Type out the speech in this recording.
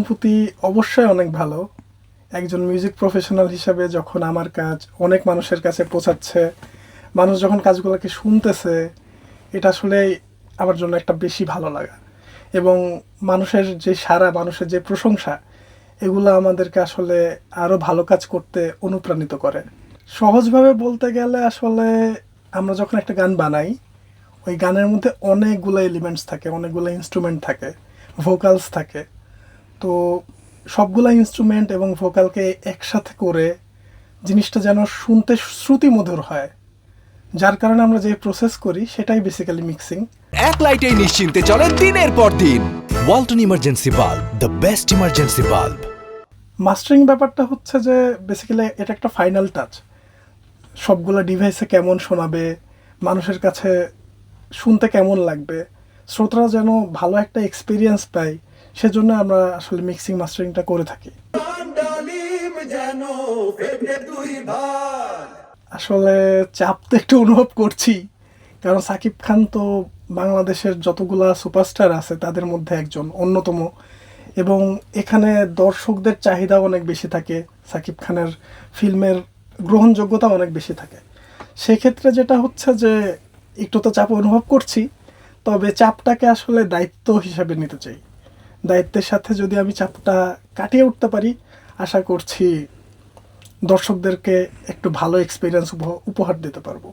অনুভূতি অবশ্যই অনেক ভালো। একজন মিউজিক প্রফেশনাল হিসাবে যখন আমার কাজ অনেক মানুষের কাছে পৌঁছাচ্ছে, মানুষ যখন কাজগুলোকে শুনতেছে, এটা আসলে আমার জন্য একটা বেশি ভালো লাগা। এবং মানুষের যে সাড়া, মানুষের যে প্রশংসা, এগুলো আমাদেরকে আসলে আরও ভালো কাজ করতে অনুপ্রাণিত করে। সহজভাবে বলতে গেলে আসলে আমরা যখন একটা গান বানাই, ওই গানের মধ্যে অনেকগুলো এলিমেন্টস থাকে, অনেকগুলো ইনস্ট্রুমেন্ট থাকে, ভোকালস থাকে। তো সবগুলা ইনস্ট্রুমেন্ট এবং ভোকালকে একসাথে করে জিনিসটা যেন শুনতে শ্রুতিমধুর হয়, যার কারণে আমরা যে প্রসেস করি সেটাই বেসিক্যালি মিক্সিং। এক লাইটেই নিশ্চিন্তে চলে দিনের পর দিন। Walton emergency bulb, the best emergency bulb. Mastering ব্যাপারটা হচ্ছে যে বেসিক্যালি এটা একটা ফাইনাল টাচ। সবগুলো ডিভাইসে কেমন শোনাবে, মানুষের কাছে শুনতে কেমন লাগবে, শ্রোতারা যেন ভালো একটা এক্সপিরিয়েন্স পায়, সেজন্য আমরা আসলে মিক্সিং মাস্টারিংটা করে থাকি। আসলে চাপ তো একটু অনুভব করছি, কারণ সাকিব খান তো বাংলাদেশের যতগুলা সুপারস্টার আছে তাদের মধ্যে একজন অন্যতম, এবং এখানে দর্শকদের চাহিদা অনেক বেশি থাকে, সাকিব খানের ফিল্মের গ্রহণযোগ্যতা অনেক বেশি থাকে। সেক্ষেত্রে যেটা হচ্ছে যে একটু তো চাপ অনুভব করছি, তবে চাপটাকে আসলে দায়িত্ব হিসাবে নিতে চাই। দায়িত্বের সাথে যদি আমি চাপটা কাটিয়ে উঠতে পারি, আশা করছি দর্শকদেরকে একটু ভালো এক্সপিরিয়েন্স উপহার দিতে পারবো।